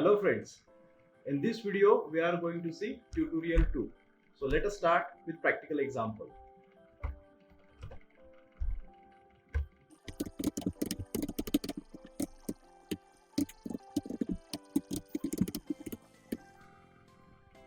Hello friends, in this video we are going to see tutorial 2. So let us start with practical example.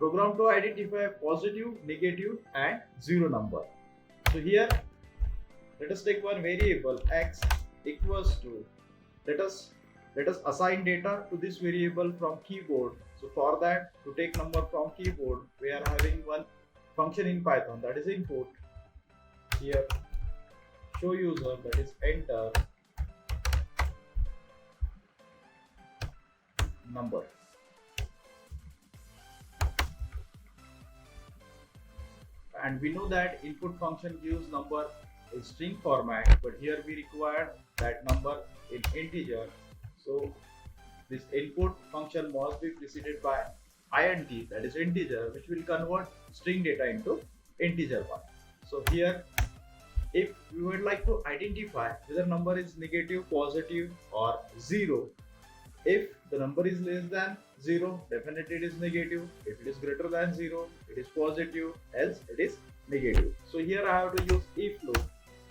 Program to identify positive, negative and zero number. So here let us take one variable x equals to, let us assign data to this variable from keyboard. So for that, to take number from keyboard, we are having one function in Python, that is input. Here show user, that is enter number. And we know that input function gives number in string format, but here we require that number in integer. So this input function must be preceded by int, that is integer, which will convert string data into integer one. So here, if we would like to identify whether number is negative, positive or zero, if the number is less than 0, definitely it is negative. If it is greater than 0, it is positive, else it is negative. So here I have to use if loop.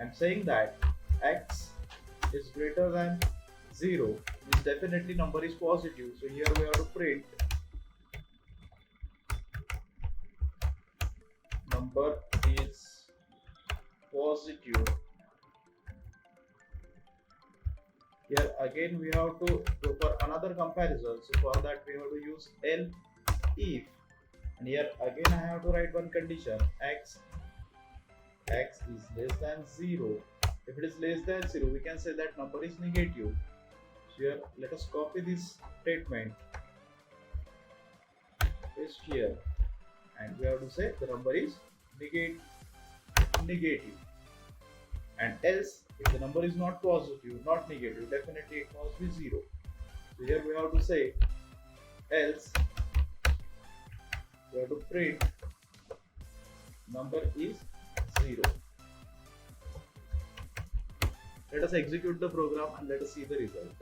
I'm saying that x is greater than 0, means definitely number is positive. So here we have to print number is positive. Here again we have to go for another comparison. So for that we have to use if, and here again I have to write one condition, x is less than 0. If it is less than 0, we can say that number is negative. So here let us copy this statement, paste here, and we have to say the number is negative. And else, if the number is not positive, not negative, definitely it must be 0. So here we have to say else, we have to print number is 0. Let us execute the program and let us see the result.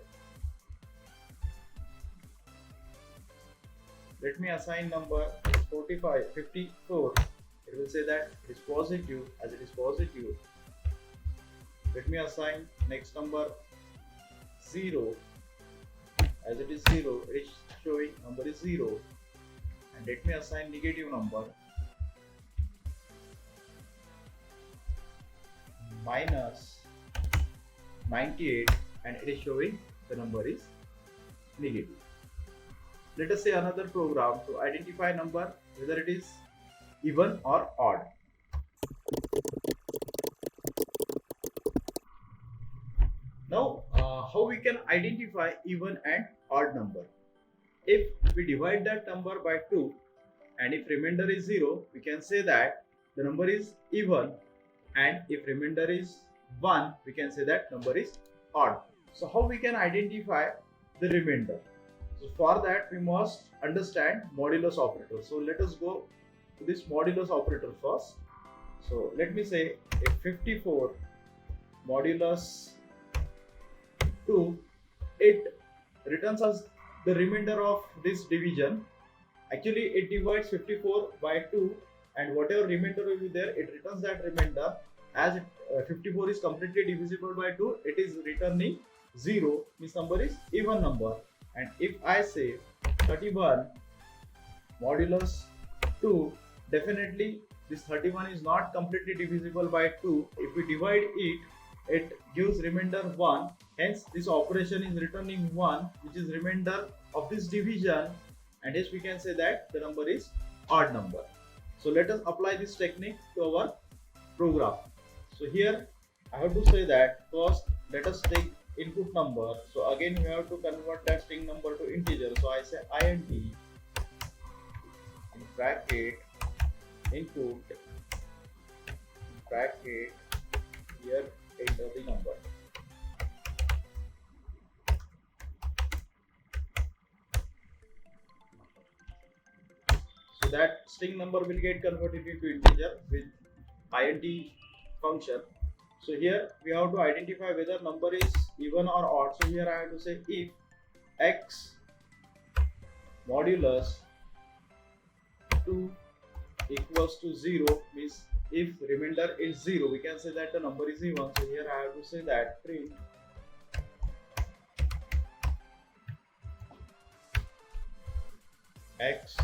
Let me assign number 54. It will say that it is positive, as it is positive. Let me assign next number 0, as it is 0, it is showing number is 0. And let me assign negative number minus 98, and it is showing the number is negative. Let us say another program to identify number whether it is even or odd. Now, how we can identify even and odd number? If we divide that number by 2 and if remainder is 0, we can say that the number is even, and if remainder is 1, we can say that number is odd. So how we can identify the remainder? So for that we must understand modulus operator. So let us go to this modulus operator first. So let me say if 54 modulus 2, it returns us the remainder of this division. Actually it divides 54 by 2, and whatever remainder will be there, it returns that remainder. As 54 is completely divisible by 2, it is returning 0, means number is even number. And if I say 31 modulus 2, definitely this 31 is not completely divisible by 2. If we divide it, it gives remainder 1. Hence this operation is returning 1, which is remainder of this division, and hence we can say that the number is odd number. So let us apply this technique to our program. So here I have to say that first let us take input number. So again we have to convert that string number to integer. So I say int in bracket input bracket, here enter the number. So that string number will get converted into integer with int function. So here we have to identify whether number is even or odd. So here I have to say if x modulus 2 equals to 0 means if remainder is 0, we can say that the number is even. So here I have to say that print x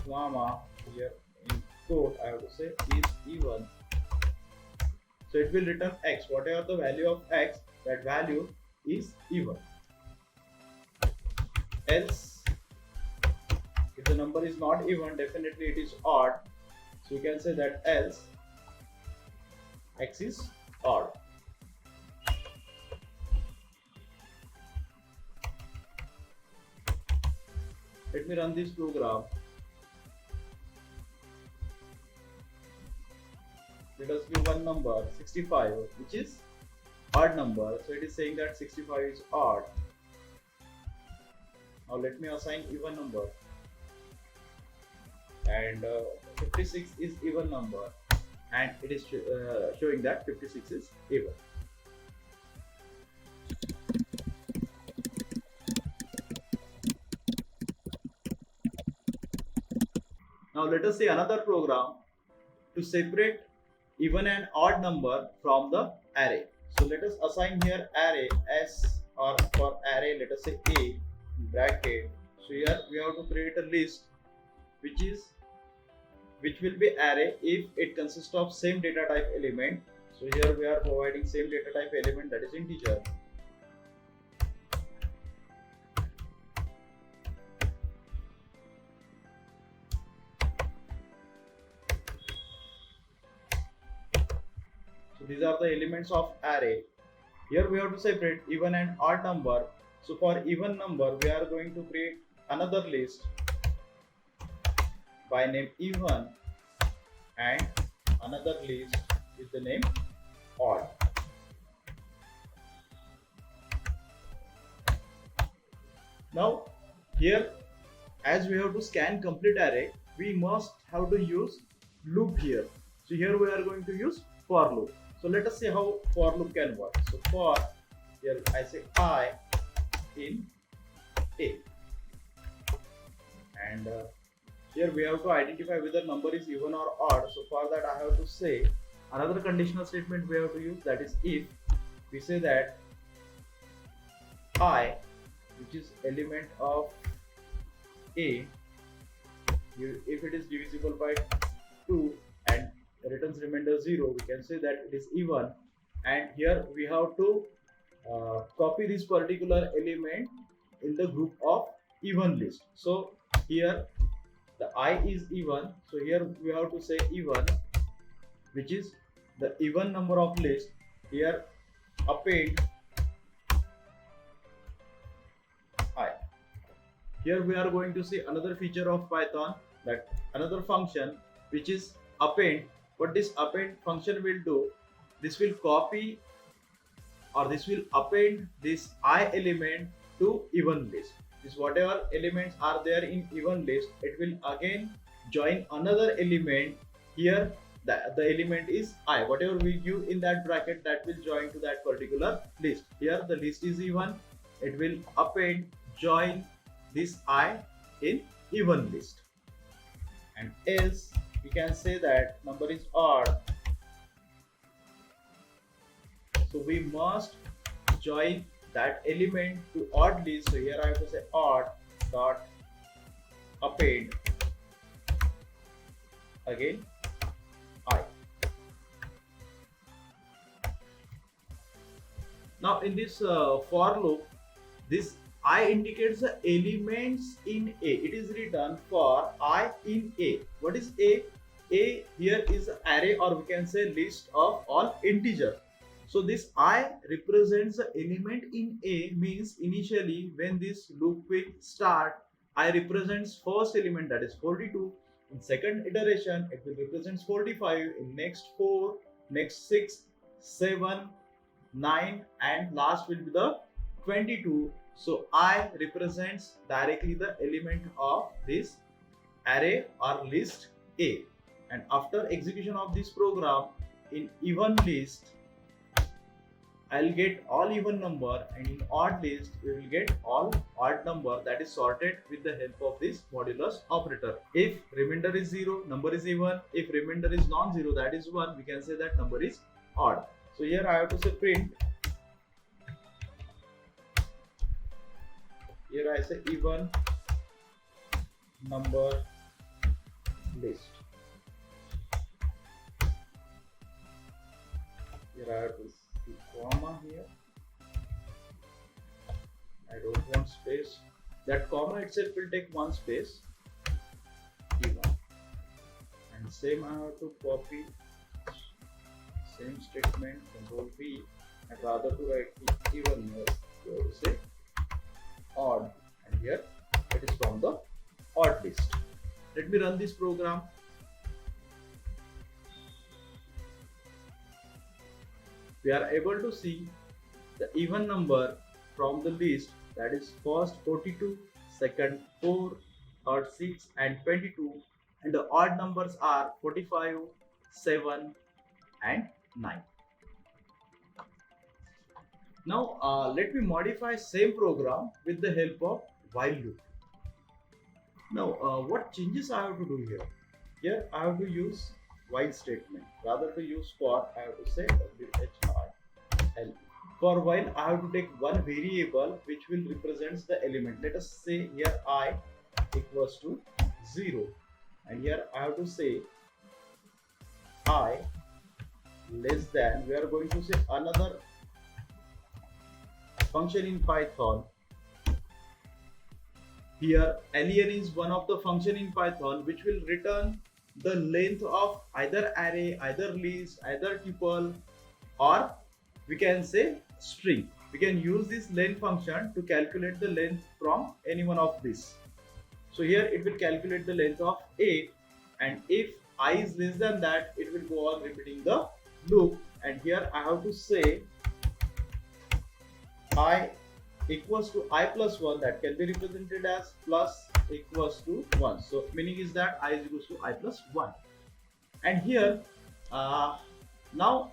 comma, here in quote I have to say is even. So it will return x, whatever the value of x, that value is even. Else, if the number is not even, definitely it is odd. So you can say that else x is odd. Let me run this program. Let us give one number 65, which is odd number. So it is saying that 65 is odd. Now let me assign even number, and 56 is even number, and it is showing that 56 is even. Now let us see another program to separate even and odd number from the array. So let us assign here array s, or for array let us say a bracket. So here we have to create a list which will be array if it consists of same data type element. So here we are providing same data type element, that is integer. So these are the elements of array. Here we have to separate even and odd number. So for even number we are going to create another list by name even, and another list with the name odd. Now here, as we have to scan complete array, we must have to use loop here. So here we are going to use for loop. So let us see how for loop can work. So for, here I say I in a, and here we have to identify whether number is even or odd. So for that I have to say another conditional statement we have to use, that is if we say that I, which is element of a, if it is divisible by 2 and returns remainder 0, we can say that it is even. And here we have to copy this particular element in the group of even list. So here the I is even, so here we have to say even, which is the even number of list. Here append I. Here we are going to see another feature of Python, that another function which is append. What this append function will do, this will copy, or this will append this I element to even list. This whatever elements are there in even list, it will again join another element. Here the element is I, whatever we give in that bracket, that will join to that particular list. Here the list is even, it will append, join this I in even list. And else we can say that number is odd, so we must join that element to odd list. So here I have to say odd dot append again I. Now in this for loop, this I indicates the elements in A. It is written for I in A. What is A? A here is array, or we can say list of all integers. So this I represents the element in A, means initially when this loop will start, I represents first element, that is 42. In second iteration it will represents 45. In next 4, next 6, 7, 9, and last will be the 22. So I represents directly the element of this array or list A. And after execution of this program in even list, I'll get all even number, and in odd list we will get all odd number that is sorted with the help of this modulus operator. If remainder is 0, number is even. If remainder is non-zero, that is 1, we can say that number is odd. So here I have to say print. Here I say even number list. Here I have to see comma here. I don't want space. That comma itself will take one space. Even. And same I have to copy. Same statement, Control V, and rather to write even here, you have to say odd, and here it is from the odd list. Let me run this program. We are able to see the even number from the list, that is first 42, second 4, third 6 and 22, and the odd numbers are 45, 7 and 9. Now let me modify same program with the help of while loop. Now what changes I have to do here? Here I have to use while statement. Rather to use for, I have to say while. For while I have to take one variable which will represent the element. Let us say here I equals to 0, and here I have to say I less than, we are going to say another function in Python. Here len is one of the function in Python which will return the length of either array, either list, either tuple, or we can say string. We can use this len function to calculate the length from any one of these. So here it will calculate the length of a, and if I is less than that, it will go on repeating the loop. And here I have to say I equals to I plus 1, that can be represented as plus equals to 1. So meaning is that I is equals to I plus 1. And here now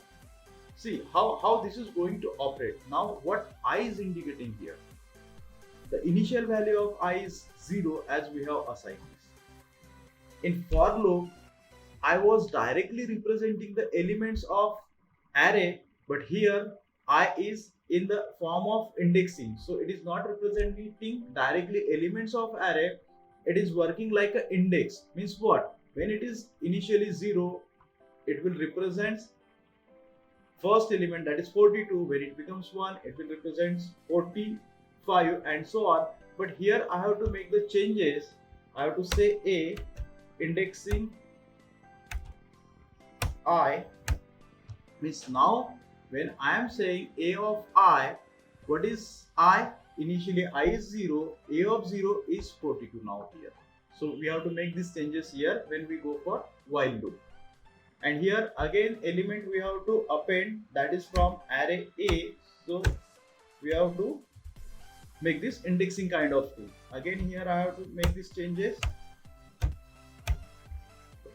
see how this is going to operate. Now what I is indicating here, the initial value of I is 0 as we have assigned this. In for loop I was directly representing the elements of array, but here I is in the form of indexing, so it is not representing directly elements of array. It is working like an index. Means what? When it is initially 0, it will represent first element, that is 42. When it becomes 1, it will represent 45 and so on. But here I have to make the changes. I have to say a indexing I, means now when I am saying a of I, what is I? Initially I is 0, a of 0 is 42 now here. So we have to make these changes here when we go for while loop. And here again element we have to append, that is from array A. So we have to make this indexing kind of thing. Again here I have to make these changes.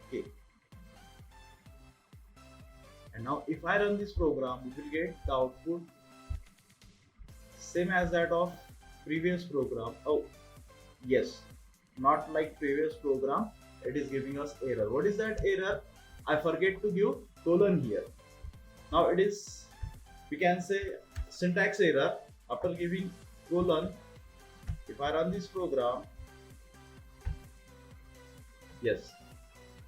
Okay. And now if I run this program, we will get the output same as that of previous program. Oh yes, not like previous program, it is giving us error. What is that error? I forget to give colon here. Now it is, we can say, syntax error. After giving colon, if I run this program, yes,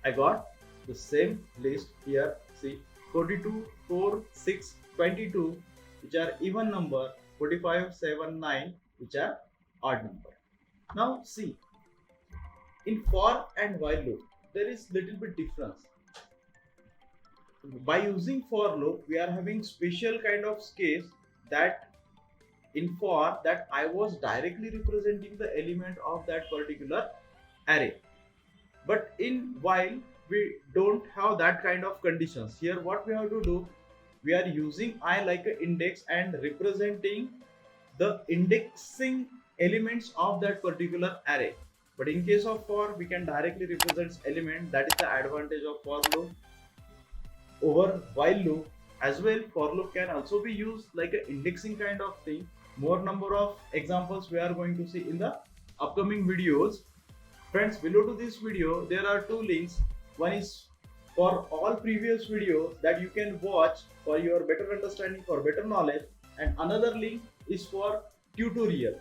I got the same list here. See, 42, 4, 6, 22, which are even number, 45, 7, 9, which are odd number. Now see, in for and while loop, there is little bit difference. By using for loop, we are having special kind of case that in for that I was directly representing the element of that particular array. But in while, we don't have that kind of conditions. Here what we have to do, we are using I like an index and representing the indexing elements of that particular array. But in case of for, we can directly represent element. That is the advantage of for loop over while loop. As well, for loop can also be used like an indexing kind of thing. More number of examples we are going to see in the upcoming videos. Friends, below to this video there are two links. One is for all previous videos that you can watch for your better understanding, for better knowledge, and another link is for tutorial.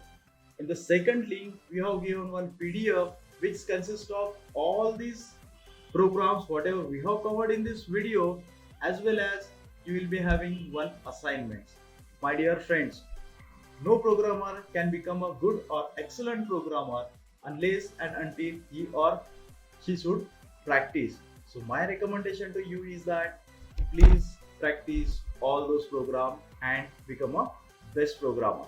In the second link we have given one PDF which consists of all these programs whatever we have covered in this video, as well as you will be having one assignment. My dear friends, no programmer can become a good or excellent programmer unless and until he or she should practice. So my recommendation to you is that please practice all those programs and become a best programmer.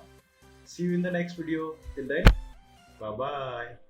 See you in the next video. Till then, bye bye.